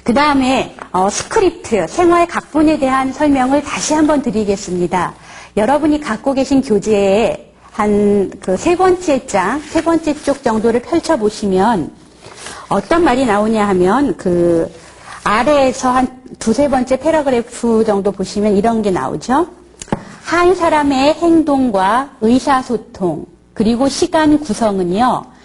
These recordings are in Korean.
그 다음에 스크립트, 생활 각본에 대한 설명을 다시 한번 드리겠습니다. 여러분이 갖고 계신 교재에 한 세 번째 쪽 정도를 펼쳐보시면 어떤 말이 나오냐 하면 아래에서 한 두세 번째 패러그래프 정도 보시면 이런 게 나오죠. 한 사람의 행동과 의사소통, 그리고 시간 구성은요,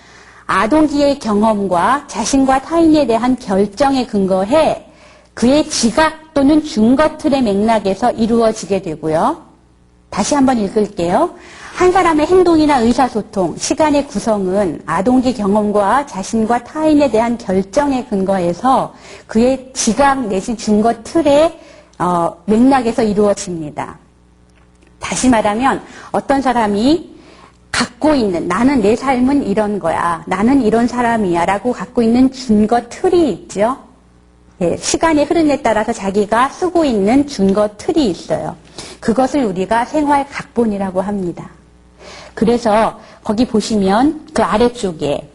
아동기의 경험과 자신과 타인에 대한 결정에 근거해 그의 지각 또는 증거 틀의 맥락에서 이루어지게 되고요. 다시 한번 읽을게요. 한 사람의 행동이나 의사소통, 시간의 구성은 아동기 경험과 자신과 타인에 대한 결정에 근거해서 그의 지각 내지 증거 틀의 맥락에서 이루어집니다. 다시 말하면 어떤 사람이 갖고 있는 나는 내 삶은 이런 거야. 나는 이런 사람이야 라고 갖고 있는 증거 틀이 있죠. 예, 시간의 흐름에 따라서 자기가 쓰고 있는 증거 틀이 있어요. 그것을 우리가 생활 각본이라고 합니다. 그래서 거기 보시면 그 아래쪽에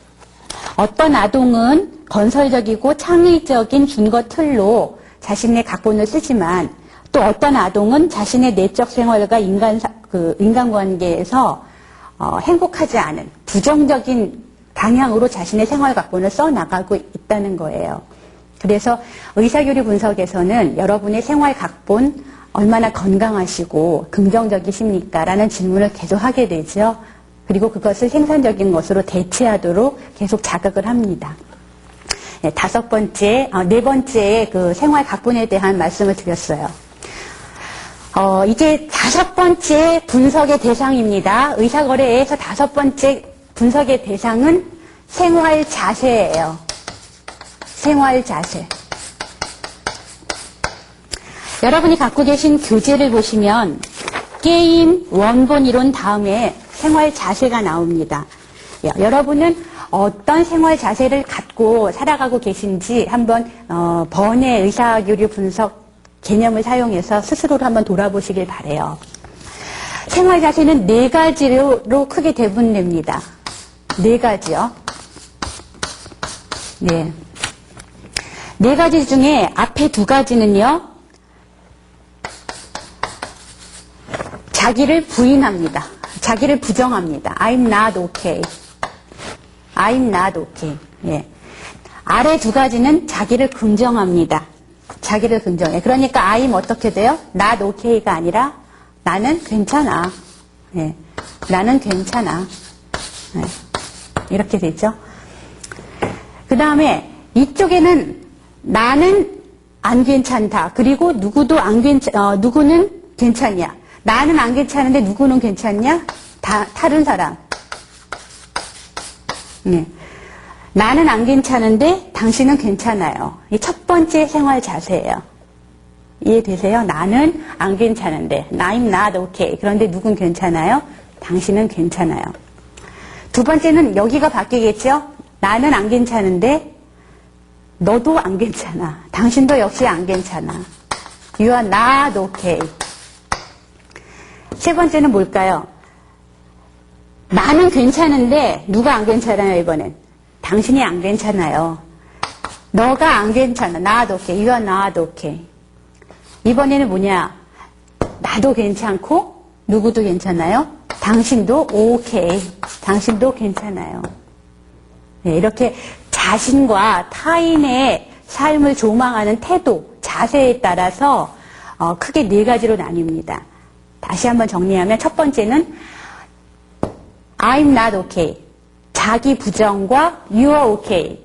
어떤 아동은 건설적이고 창의적인 증거 틀로 자신의 각본을 쓰지만 또 어떤 아동은 자신의 내적 생활과 인간관계에서 행복하지 않은 부정적인 방향으로 자신의 생활 각본을 써나가고 있다는 거예요. 그래서 의사교류 분석에서는 여러분의 생활 각본 얼마나 건강하시고 긍정적이십니까? 라는 질문을 계속 하게 되죠. 그리고 그것을 생산적인 것으로 대체하도록 계속 자극을 합니다. 네, 네 번째 그 생활 각본에 대한 말씀을 드렸어요. 이제 다섯 번째 분석의 대상입니다. 의사거래에서 다섯 번째 분석의 대상은 생활 자세예요. 생활 자세. 여러분이 갖고 계신 교재를 보시면 게임, 원본 이론 다음에 생활 자세가 나옵니다. 여러분은 어떤 생활 자세를 갖고 살아가고 계신지 한번 번외 의사교류 분석 개념을 사용해서 스스로를 한번 돌아보시길 바라요. 생활 자세는 네 가지로 크게 대분됩니다. 네 가지요. 네. 네 가지 중에 앞에 두 가지는요, 자기를 부인합니다. 자기를 부정합니다. I'm not okay. I'm not okay. 예. 아래 두 가지는 자기를 긍정합니다. 자기를 긍정해. 그러니까 I'm 어떻게 돼요? not okay가 아니라 나는 괜찮아. 예. 나는 괜찮아. 예. 이렇게 되죠. 그 다음에 이쪽에는 나는 안 괜찮다. 그리고 누구는 괜찮냐. 나는 안 괜찮은데 누구는 괜찮냐? 다른 사람. 네. 나는 안 괜찮은데 당신은 괜찮아요. 이 첫 번째 생활 자세예요. 이해되세요? 나는 안 괜찮은데, I'm not okay. 그런데 누군 괜찮아요? 당신은 괜찮아요. 두 번째는 여기가 바뀌겠죠? 나는 안 괜찮은데 너도 안 괜찮아. 당신도 역시 안 괜찮아. You are not okay. 세 번째는 뭘까요? 나는 괜찮은데 누가 안 괜찮아요, 이번엔? 당신이 안 괜찮아요. 너가 안 괜찮아. not okay. You are not okay. 이번에는 뭐냐? 나도 괜찮고 누구도 괜찮아요? 당신도 okay. 당신도 괜찮아요. 네, 이렇게 자신과 타인의 삶을 조망하는 태도, 자세에 따라서 크게 네 가지로 나뉩니다. 다시 한번 정리하면 첫 번째는 I'm not okay. 자기 부정과 you are okay.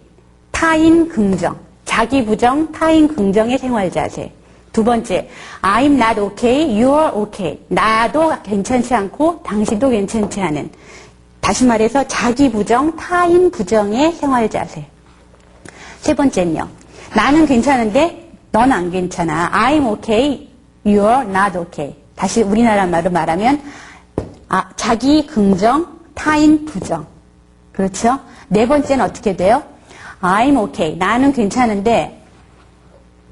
타인 긍정. 자기 부정, 타인 긍정의 생활 자세. 두 번째, I'm not okay, you are okay. 나도 괜찮지 않고 당신도 괜찮지 않은. 다시 말해서 자기 부정, 타인 부정의 생활 자세. 세 번째는요. 나는 괜찮은데 넌 안 괜찮아. I'm okay, you are not okay. 다시 우리나라 말로 말하면 자기 긍정, 타인 부정. 그렇죠? 네 번째는 어떻게 돼요? I'm okay. 나는 괜찮은데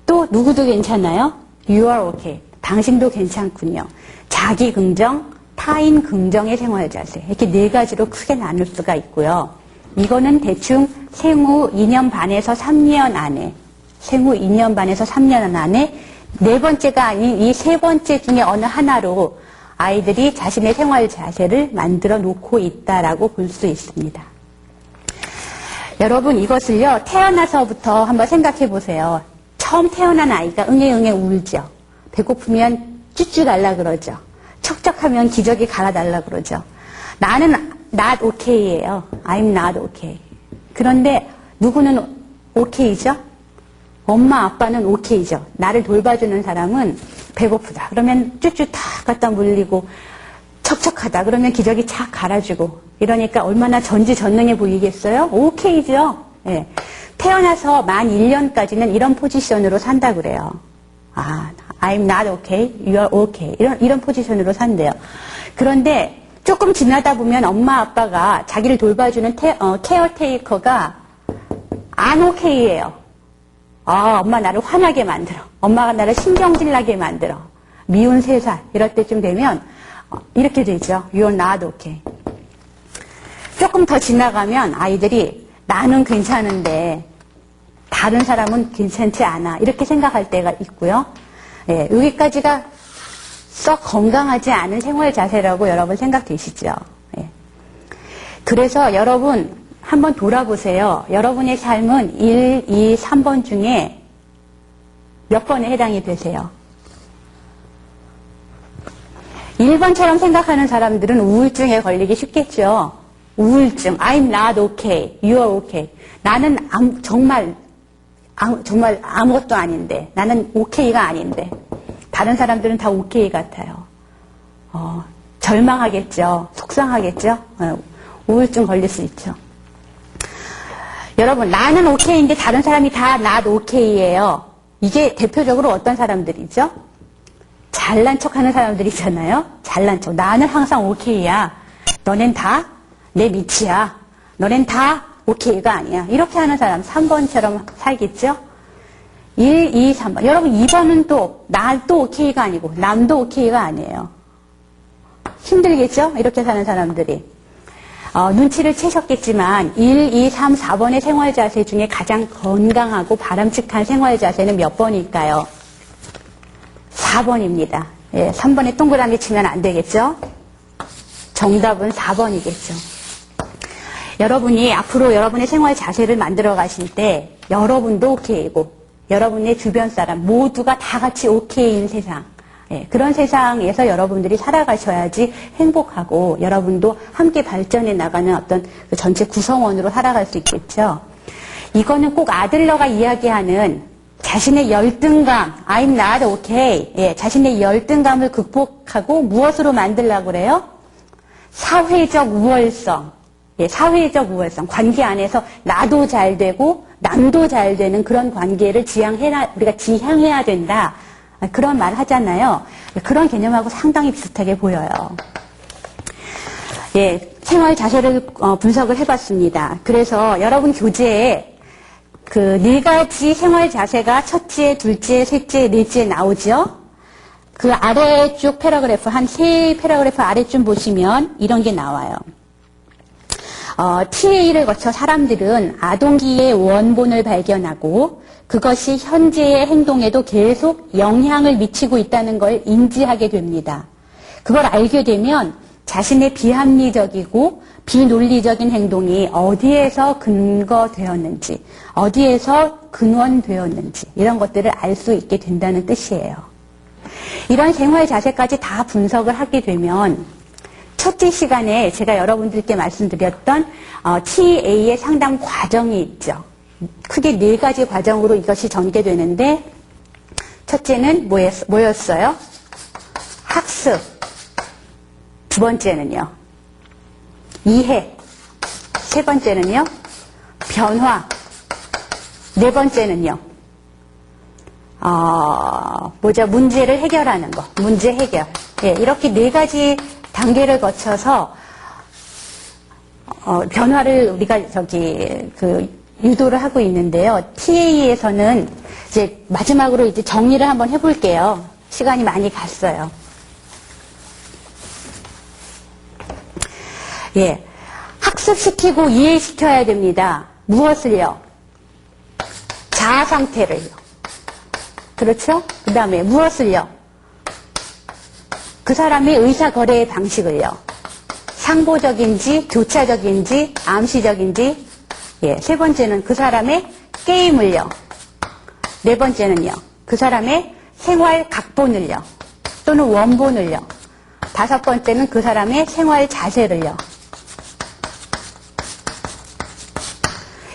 또 누구도 괜찮아요? You are okay. 당신도 괜찮군요. 자기 긍정, 타인 긍정의 생활 자세. 이렇게 네 가지로 크게 나눌 수가 있고요. 이거는 대충 생후 2년 반에서 3년 안에 생후 2년 반에서 3년 안에 네 번째가 아닌 이 세 번째 중에 어느 하나로 아이들이 자신의 생활 자세를 만들어 놓고 있다라고 볼 수 있습니다. 여러분 이것을요 태어나서부터 한번 생각해 보세요. 처음 태어난 아이가 응애응애 울죠. 배고프면 쭈쭈 달라 그러죠. 척척하면 기저귀 갈아달라 그러죠. 나는 not okay예요. I'm not okay. 그런데 누구는 okay죠? 엄마 아빠는 okay죠. 나를 돌봐주는 사람은 배고프다. 그러면 쭈쭈 다 갖다 물리고 척척하다. 그러면 기저귀 착 갈아주고 이러니까 얼마나 전지전능해 보이겠어요? okay죠. 예. 태어나서 만 1년까지는 이런 포지션으로 산다 그래요. 아, I'm not okay, you are okay. 이런 포지션으로 산대요. 그런데 조금 지나다 보면 엄마 아빠가 자기를 돌봐주는 케어테이커가 안 okay예요. 아, 엄마 나를 화나게 만들어. 엄마가 나를 신경질 나게 만들어. 미운 3살 이럴 때쯤 되면 이렇게 되죠. You are not okay. 조금 더 지나가면 아이들이 나는 괜찮은데 다른 사람은 괜찮지 않아. 이렇게 생각할 때가 있고요. 예, 여기까지가 썩 건강하지 않은 생활 자세라고 여러분 생각되시죠? 예. 그래서 여러분 한번 돌아보세요. 여러분의 삶은 1, 2, 3번 중에 몇 번에 해당이 되세요? 1번처럼 생각하는 사람들은 우울증에 걸리기 쉽겠죠. 우울증, I'm not okay, you are okay. 나는 정말 아무것도 아닌데, 나는 okay가 아닌데, 다른 사람들은 다 okay 같아요. 절망하겠죠. 속상하겠죠. 우울증 걸릴 수 있죠. 여러분, 나는 okay인데 다른 사람이 다 not okay예요. 이게 대표적으로 어떤 사람들이죠? 잘난 척하는 사람들이잖아요. 잘난 척. 나는 항상 okay야. 너넨 다 내 밑이야. 너넨 다 okay가 아니야. 이렇게 하는 사람 3번처럼 살겠죠? 1, 2, 3번. 여러분 2번은 또 나도 okay가 아니고 남도 okay가 아니에요. 힘들겠죠? 이렇게 사는 사람들이. 눈치를 채셨겠지만 1, 2, 3, 4번의 생활 자세 중에 가장 건강하고 바람직한 생활 자세는 몇 번일까요? 4번입니다. 예, 3번에 동그라미 치면 안 되겠죠? 정답은 4번이겠죠. 여러분이 앞으로 여러분의 생활 자세를 만들어 가실 때 여러분도 okay이고 여러분의 주변 사람 모두가 다 같이 okay인 세상, 예, 그런 세상에서 여러분들이 살아가셔야지 행복하고 여러분도 함께 발전해 나가는 어떤 그 전체 구성원으로 살아갈 수 있겠죠. 이거는 꼭 아들러가 이야기하는 자신의 열등감, I'm not okay, 예, 자신의 열등감을 극복하고 무엇으로 만들려고 그래요? 사회적 우월성, 예, 사회적 우월성, 관계 안에서 나도 잘 되고 남도 잘 되는 그런 관계를 우리가 지향해야 된다. 그런 말 하잖아요. 그런 개념하고 상당히 비슷하게 보여요. 예, 생활 자세를 분석을 해봤습니다. 그래서 여러분 교재에 그 4가지 생활 자세가 첫째, 둘째, 셋째, 넷째 나오죠. 그 아래쪽 패러그래프, 한 3패러그래프 아래쯤 보시면 이런 게 나와요. TA를 거쳐 사람들은 아동기의 원본을 발견하고 그것이 현재의 행동에도 계속 영향을 미치고 있다는 걸 인지하게 됩니다. 그걸 알게 되면 자신의 비합리적이고 비논리적인 행동이 어디에서 근거되었는지, 어디에서 근원되었는지 이런 것들을 알 수 있게 된다는 뜻이에요. 이런 생활 자세까지 다 분석을 하게 되면 첫째 시간에 제가 여러분들께 말씀드렸던 TA의 상당 과정이 있죠. 크게 4가지 과정으로 이것이 전개되는데 첫째는 뭐였어요? 학습. 두 번째는요. 이해. 세 번째는요. 변화. 네 번째는요. 문제를 해결하는 거. 문제 해결. 예, 이렇게 4가지 단계를 거쳐서 변화를 우리가 유도를 하고 있는데요. TA에서는 이제 마지막으로 이제 정리를 한번 해볼게요. 시간이 많이 갔어요. 예, 학습시키고 이해시켜야 됩니다. 무엇을요? 자아 상태를요. 그렇죠? 그 다음에 무엇을요? 그 사람의 의사거래의 방식을요. 상보적인지, 교차적인지, 암시적인지. 예, 세 번째는 그 사람의 게임을요. 네 번째는요. 그 사람의 생활 각본을요. 또는 원본을요. 다섯 번째는 그 사람의 생활 자세를요.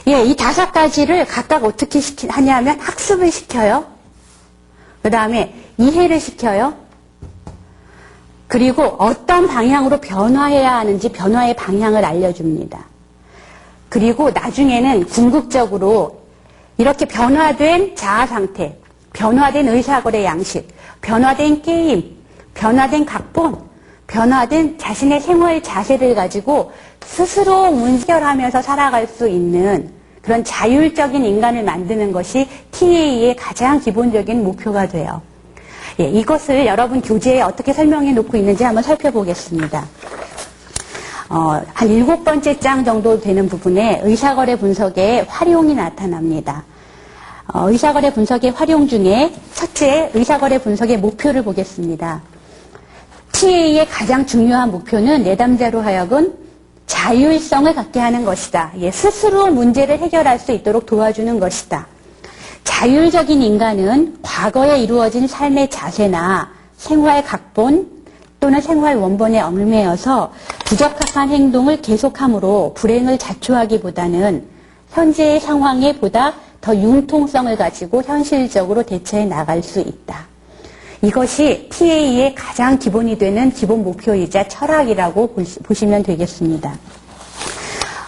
예, 이 다섯 가지를 각각 어떻게 하냐면 학습을 시켜요. 그 다음에 이해를 시켜요. 그리고 어떤 방향으로 변화해야 하는지 변화의 방향을 알려줍니다. 그리고 나중에는 궁극적으로 이렇게 변화된 자아 상태, 변화된 의사거래 양식, 변화된 게임, 변화된 각본, 변화된 자신의 생활 자세를 가지고 스스로 문해결하면서 살아갈 수 있는 그런 자율적인 인간을 만드는 것이 TA의 가장 기본적인 목표가 돼요. 예, 이것을 여러분 교재에 어떻게 설명해 놓고 있는지 한번 살펴보겠습니다. 한 7번째 장 정도 되는 부분에 의사거래 분석의 활용이 나타납니다. 의사거래 분석의 활용 중에 첫째, 의사거래 분석의 목표를 보겠습니다. TA의 가장 중요한 목표는 내담자로 하여금 자율성을 갖게 하는 것이다. 예, 스스로 문제를 해결할 수 있도록 도와주는 것이다. 자율적인 인간은 과거에 이루어진 삶의 자세나 생활 각본 또는 생활 원본에 얽매여서 부적합한 행동을 계속함으로 불행을 자초하기보다는 현재의 상황에 보다 더 융통성을 가지고 현실적으로 대처해 나갈 수 있다. 이것이 TA의 가장 기본이 되는 기본 목표이자 철학이라고 보시면 되겠습니다.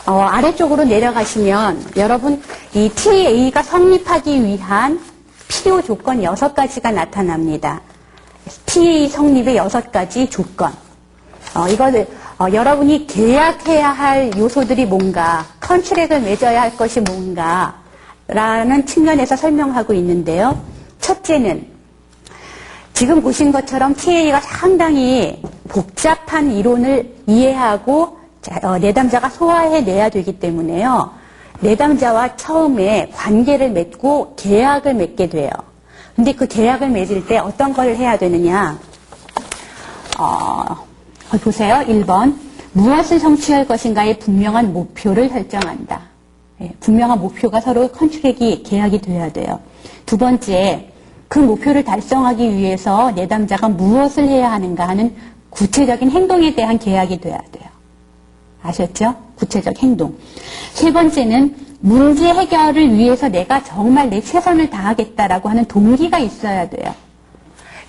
아래쪽으로 내려가시면 여러분 이 TA가 성립하기 위한 필요 조건 6가지가 나타납니다. TA 성립의 6가지 조건. 이거를 여러분이 계약해야 할 요소들이 뭔가, 컨트랙을 맺어야 할 것이 뭔가라는 측면에서 설명하고 있는데요. 첫째는 지금 보신 것처럼 TA가 상당히 복잡한 이론을 이해하고 내담자가 소화해내야 되기 때문에요. 내담자와 처음에 관계를 맺고 계약을 맺게 돼요. 근데 그 계약을 맺을 때 어떤 걸 해야 되느냐. 보세요. 1번. 무엇을 성취할 것인가의 분명한 목표를 설정한다. 예, 분명한 목표가 서로 컨트랙이 계약이 돼야 돼요. 두 번째. 그 목표를 달성하기 위해서 내담자가 무엇을 해야 하는가 하는 구체적인 행동에 대한 계약이 돼야 돼요. 아셨죠? 구체적 행동. 세 번째는 문제 해결을 위해서 내가 정말 내 최선을 다하겠다라고 하는 동기가 있어야 돼요.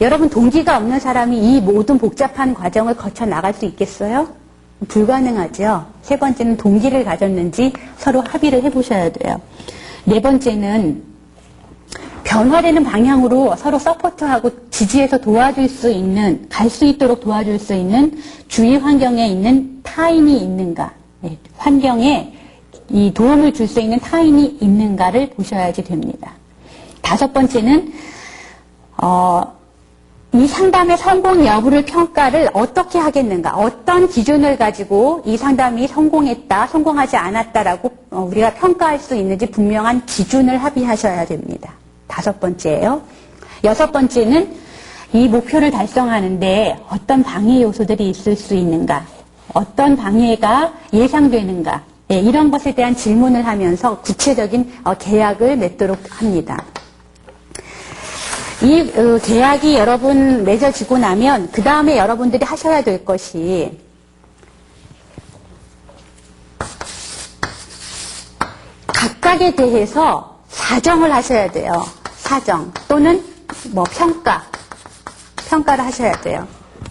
여러분 동기가 없는 사람이 이 모든 복잡한 과정을 거쳐 나갈 수 있겠어요? 불가능하죠. 세 번째는 동기를 가졌는지 서로 합의를 해보셔야 돼요. 네 번째는 변화되는 방향으로 서로 서포트하고 지지해서 도와줄 수 있는, 갈 수 있도록 도와줄 수 있는 주위 환경에 있는 타인이 있는가, 환경에 이 도움을 줄 수 있는 타인이 있는가를 보셔야지 됩니다. 다섯 번째는 이 상담의 성공 여부를 평가를 어떻게 하겠는가, 어떤 기준을 가지고 이 상담이 성공했다, 성공하지 않았다라고 우리가 평가할 수 있는지 분명한 기준을 합의하셔야 됩니다. 다섯 번째예요. 여섯 번째는 이 목표를 달성하는데 어떤 방해 요소들이 있을 수 있는가, 어떤 방해가 예상되는가, 이런 것에 대한 질문을 하면서 구체적인 계약을 맺도록 합니다. 이 계약이 여러분 맺어지고 나면 그 다음에 여러분들이 하셔야 될 것이 각각에 대해서 사정을 하셔야 돼요. 사정 또는 평가를 하셔야 돼요.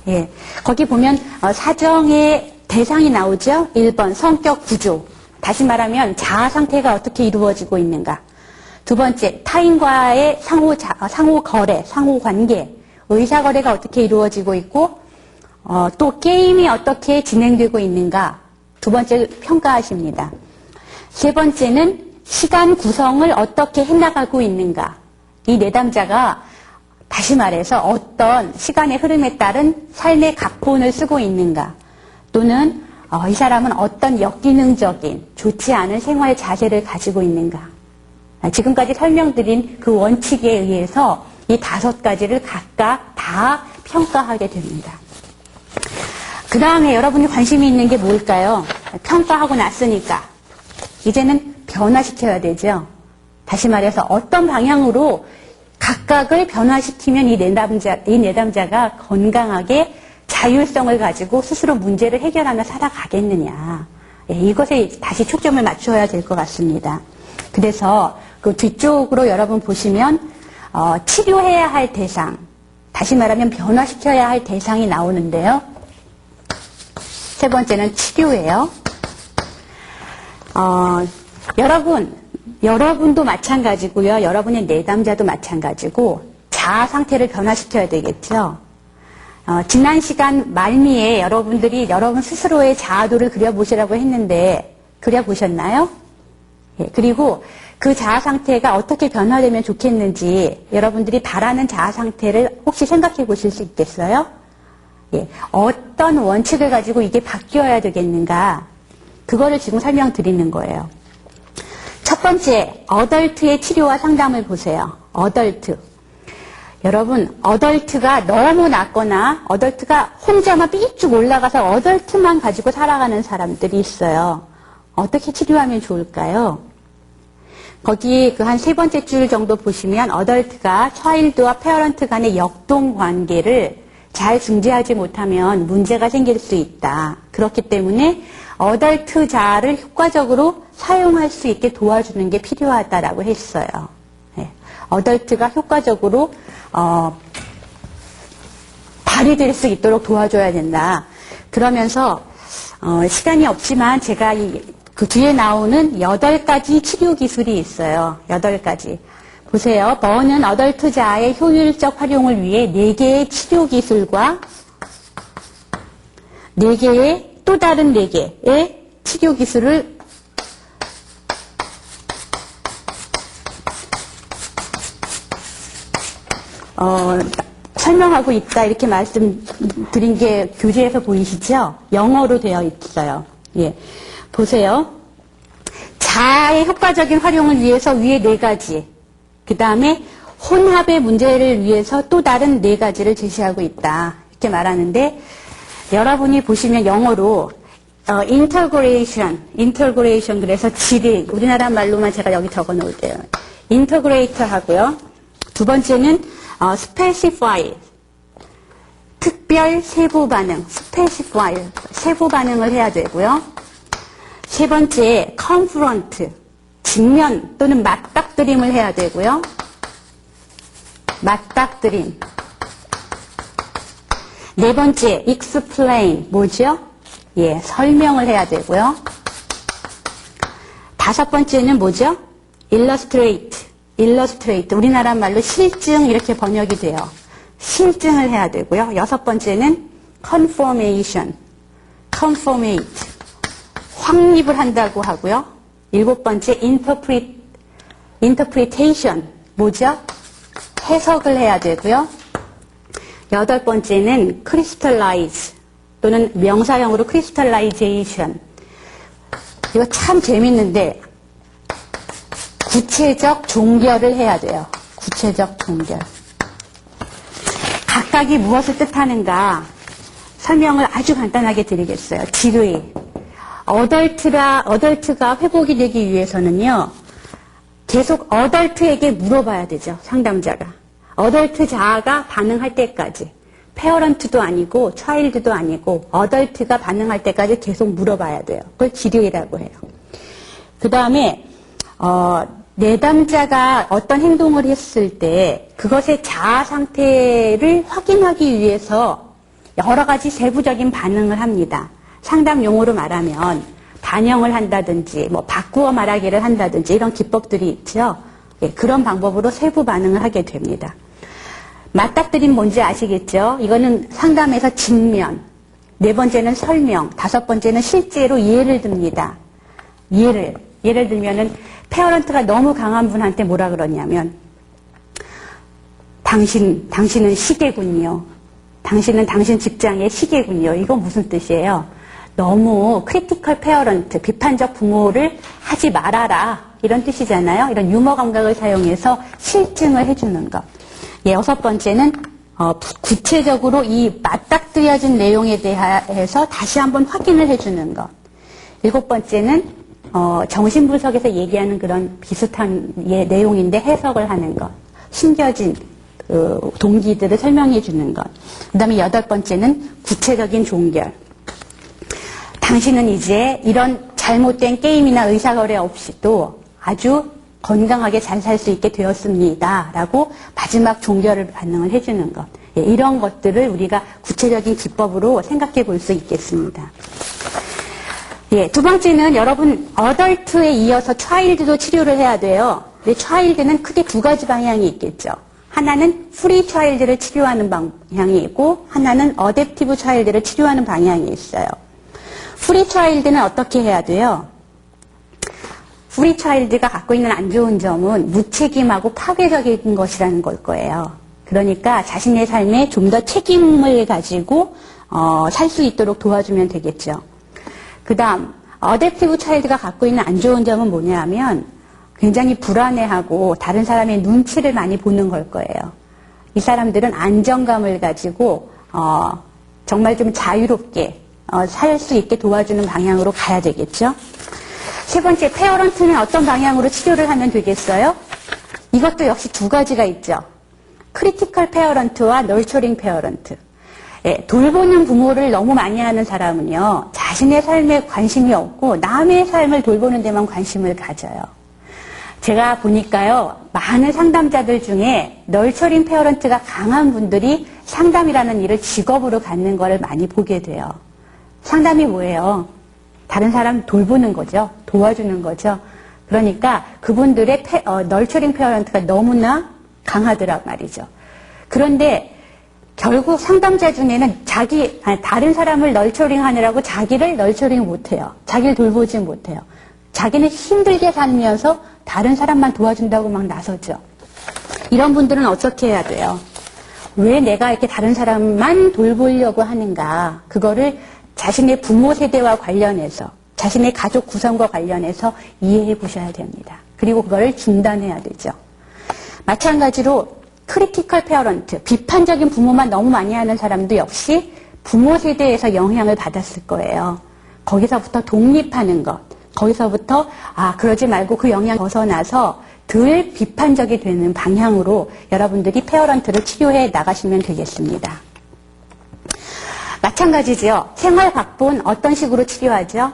예, 거기 보면 사정의 대상이 나오죠. 1번 성격 구조, 다시 말하면 자아 상태가 어떻게 이루어지고 있는가. 두 번째 타인과의 상호 거래, 상호 관계, 의사 거래가 어떻게 이루어지고 있고 또 게임이 어떻게 진행되고 있는가. 두 번째 평가하십니다. 세 번째는 시간 구성을 어떻게 해나가고 있는가. 이 내담자가 다시 말해서 어떤 시간의 흐름에 따른 삶의 각본을 쓰고 있는가. 또는 이 사람은 어떤 역기능적인 좋지 않은 생활 자세를 가지고 있는가. 지금까지 설명드린 그 원칙에 의해서 이 5가지를 각각 다 평가하게 됩니다. 그 다음에 여러분이 관심이 있는 게 뭘까요? 평가하고 났으니까 이제는 변화시켜야 되죠. 다시 말해서 어떤 방향으로 각각을 변화시키면 이 내담자가 건강하게 자율성을 가지고 스스로 문제를 해결하며 살아가겠느냐. 이것에 다시 초점을 맞춰야 될 것 같습니다. 그래서 그 뒤쪽으로 여러분 보시면 치료해야 할 대상, 다시 말하면 변화시켜야 할 대상이 나오는데요. 세 번째는 치료예요. 여러분도 마찬가지고요. 여러분의 내담자도 마찬가지고 자아 상태를 변화시켜야 되겠죠. 지난 시간 말미에 여러분들이 여러분 스스로의 자아도를 그려보시라고 했는데 그려보셨나요? 예, 그리고 그 자아 상태가 어떻게 변화되면 좋겠는지 여러분들이 바라는 자아 상태를 혹시 생각해 보실 수 있겠어요? 예, 어떤 원칙을 가지고 이게 바뀌어야 되겠는가? 그거를 지금 설명드리는 거예요. 첫 번째, 어덜트의 치료와 상담을 보세요. 어덜트. 여러분, 어덜트가 너무 낮거나 어덜트가 혼자만 삐쭉 올라가서 어덜트만 가지고 살아가는 사람들이 있어요. 어떻게 치료하면 좋을까요? 거기 그 한 3번째 줄 정도 보시면 어덜트가 차일드와 페어런트 간의 역동 관계를 잘 중재하지 못하면 문제가 생길 수 있다. 그렇기 때문에 어덜트 자아를 효과적으로 사용할 수 있게 도와주는 게 필요하다라고 했어요. 네. 어덜트가 효과적으로 발휘될 수 있도록 도와줘야 된다. 그러면서 시간이 없지만 제가 그 뒤에 나오는 8가지 치료 기술이 있어요. 8가지. 보세요. 버는 어덜트 자아의 효율적 활용을 위해 4개의 치료 기술과 4개의 또 다른 4개의 치료 기술을 설명하고 있다 이렇게 말씀드린 게 교재에서 보이시죠? 영어로 되어 있어요. 예, 보세요. 자아의 효과적인 활용을 위해서 위에 4가지, 그 다음에 혼합의 문제를 위해서 또 다른 4가지를 제시하고 있다 이렇게 말하는데 여러분이 보시면 영어로 integration 그래서 질의, 우리나라 말로만 제가 여기 적어 놓을게요. integrate 하고요. 두 번째는 specify, 특별 세부 반응, specify, 세부 반응을 해야 되고요. 세 번째, confront, 직면 또는 맞닥뜨림을 해야 되고요. 맞닥뜨림. 네 번째, explain, 뭐죠? 예, 설명을 해야 되고요. 5번째는 뭐죠? illustrate, 우리나라 말로 실증 이렇게 번역이 돼요. 실증을 해야 되고요. 6번째는 confirmate, 확립을 한다고 하고요. 7번째, interpretation, 뭐죠? 해석을 해야 되고요. 8번째는 crystallize, 또는 명사형으로 crystallization. 이거 참 재밌는데 구체적 종결을 해야 돼요. 구체적 종결. 각각이 무엇을 뜻하는가 설명을 아주 간단하게 드리겠어요. 질의. 어덜트가 회복이 되기 위해서는요. 계속 어덜트에게 물어봐야 되죠. 상담자가. 어덜트 자아가 반응할 때까지. 페어런트도 아니고 차일드도 아니고 어덜트가 반응할 때까지 계속 물어봐야 돼요. 그걸 질의라고 해요. 그 다음에 내담자가 어떤 행동을 했을 때 그것의 자아 상태를 확인하기 위해서 여러 가지 세부적인 반응을 합니다. 상담 용어로 말하면 반영을 한다든지 뭐 바꾸어 말하기를 한다든지 이런 기법들이 있죠. 예, 그런 방법으로 세부 반응을 하게 됩니다. 맞닥뜨림 뭔지 아시겠죠? 이거는 상담에서 직면, 4번째는 설명, 5번째는 실제로 예를 듭니다. 예를 들면은 페어런트가 너무 강한 분한테 뭐라 그러냐면 당신은 시계군요. 당신은 당신 직장의 시계군요. 이거 무슨 뜻이에요? 너무 크리티컬 페어런트, 비판적 부모를 하지 말아라. 이런 뜻이잖아요. 이런 유머 감각을 사용해서 실증을 해주는 것. 예, 6번째는 구체적으로 이 맞닥뜨려진 내용에 대해서 다시 한번 확인을 해주는 것. 7번째는 정신분석에서 얘기하는 그런 비슷한 내용인데 해석을 하는 것. 숨겨진 동기들을 설명해 주는 것. 그 다음에 8번째는 구체적인 종결. 당신은 이제 이런 잘못된 게임이나 의사거래 없이도 아주 건강하게 잘 살 수 있게 되었습니다. 라고 마지막 종결을 반응을 해주는 것. 예, 이런 것들을 우리가 구체적인 기법으로 생각해 볼 수 있겠습니다. 예, 두 번째는 여러분 어덜트에 이어서 차일드도 치료를 해야 돼요. 근데 차일드는 크게 두 가지 방향이 있겠죠. 하나는 프리 차일드를 치료하는 방향이 있고 하나는 어댑티브 차일드를 치료하는 방향이 있어요. 프리 차일드는 어떻게 해야 돼요? 프리 차일드가 갖고 있는 안 좋은 점은 무책임하고 파괴적인 것이라는 걸 거예요. 그러니까 자신의 삶에 좀 더 책임을 가지고 살 수 있도록 도와주면 되겠죠. 그 다음 어댑티브 차일드가 갖고 있는 안 좋은 점은 뭐냐면 굉장히 불안해하고 다른 사람의 눈치를 많이 보는 걸 거예요. 이 사람들은 안정감을 가지고 정말 좀 자유롭게 살 수 있게 도와주는 방향으로 가야 되겠죠. 세 번째, 페어런트는 어떤 방향으로 치료를 하면 되겠어요? 이것도 역시 두 가지가 있죠. 크리티컬 페어런트와 널처링 페어런트. 예, 돌보는 부모를 너무 많이 하는 사람은요, 자신의 삶에 관심이 없고 남의 삶을 돌보는 데만 관심을 가져요. 제가 보니까요, 많은 상담자들 중에 널처링 페어런트가 강한 분들이 상담이라는 일을 직업으로 갖는 거를 많이 보게 돼요. 상담이 뭐예요? 다른 사람 돌보는 거죠. 도와주는 거죠. 그러니까 그분들의 널처링 페어런트가 너무나 강하더란 말이죠. 그런데 결국 상담자 중에는 다른 사람을 널처링 하느라고 자기를 널처링 못해요. 자기를 돌보지 못해요. 자기는 힘들게 살면서 다른 사람만 도와준다고 막 나서죠. 이런 분들은 어떻게 해야 돼요? 왜 내가 이렇게 다른 사람만 돌보려고 하는가? 그거를 자신의 부모 세대와 관련해서, 자신의 가족 구성과 관련해서 이해해 보셔야 됩니다. 그리고 그거를 중단해야 되죠. 마찬가지로 크리티컬 페어런트, 비판적인 부모만 너무 많이 하는 사람도 역시 부모 세대에서 영향을 받았을 거예요. 거기서부터 독립하는 것, 거기서부터 그러지 말고 그 영향 벗어나서 덜 비판적이 되는 방향으로 여러분들이 페어런트를 치료해 나가시면 되겠습니다. 마찬가지죠. 생활 각본 어떤 식으로 치료하죠?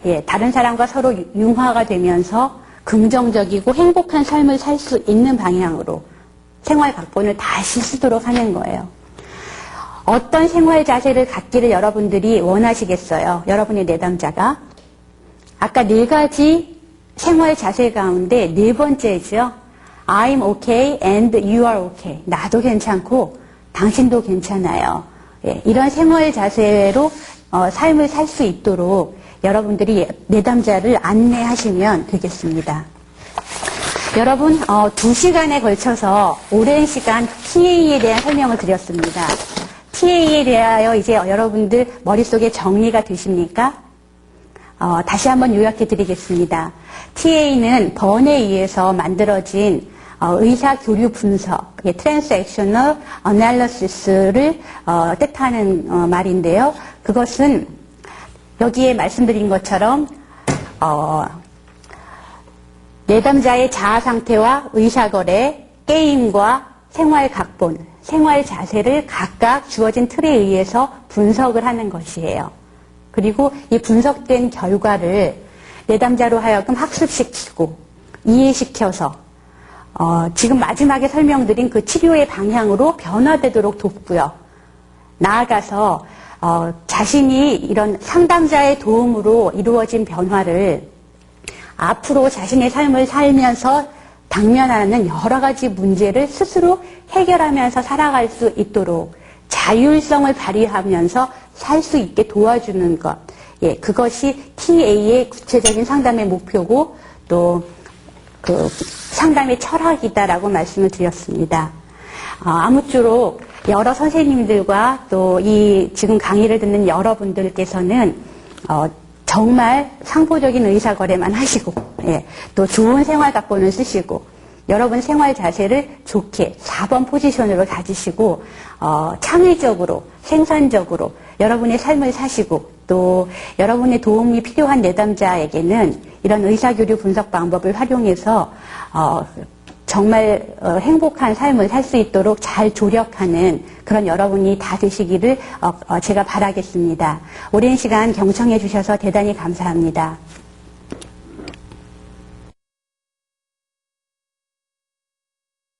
예, 다른 사람과 서로 융화가 되면서 긍정적이고 행복한 삶을 살 수 있는 방향으로 생활 각본을 다시 쓰도록 하는 거예요. 어떤 생활 자세를 갖기를 여러분들이 원하시겠어요? 여러분의 내담자가. 아까 4가지 생활 자세 가운데 4번째죠. I'm okay and you are okay. 나도 괜찮고 당신도 괜찮아요. 예, 이런 생활 자세로 삶을 살 수 있도록 여러분들이 내담자를 안내하시면 되겠습니다. 여러분 2시간에 걸쳐서 오랜 시간 TA에 대한 설명을 드렸습니다. TA에 대하여 이제 여러분들 머릿속에 정리가 되십니까? 다시 한번 요약해 드리겠습니다. TA는 번에 의해서 만들어진 의사교류 분석, Transactional Analysis를 뜻하는 말인데요. 그것은 여기에 말씀드린 것처럼 내담자의 자아 상태와 의사거래, 게임과 생활 각본, 생활 자세를 각각 주어진 틀에 의해서 분석을 하는 것이에요. 그리고 이 분석된 결과를 내담자로 하여금 학습시키고 이해시켜서 지금 마지막에 설명드린 그 치료의 방향으로 변화되도록 돕고요. 나아가서 자신이 이런 상담자의 도움으로 이루어진 변화를 앞으로 자신의 삶을 살면서 당면하는 여러 가지 문제를 스스로 해결하면서 살아갈 수 있도록 자율성을 발휘하면서 살 수 있게 도와주는 것. 예, 그것이 TA의 구체적인 상담의 목표고 또 그 상담의 철학이다라고 말씀을 드렸습니다. 아무쪼록 여러 선생님들과 또 이 지금 강의를 듣는 여러분들께서는 정말 상보적인 의사거래만 하시고, 예, 또 좋은 생활 각본을 쓰시고, 여러분 생활 자세를 좋게 4번 포지션으로 가지시고, 창의적으로, 생산적으로 여러분의 삶을 사시고, 또 여러분의 도움이 필요한 내담자에게는 이런 의사교류 분석 방법을 활용해서, 정말 행복한 삶을 살 수 있도록 잘 조력하는 그런 여러분이 다 되시기를 제가 바라겠습니다. 오랜 시간 경청해 주셔서 대단히 감사합니다.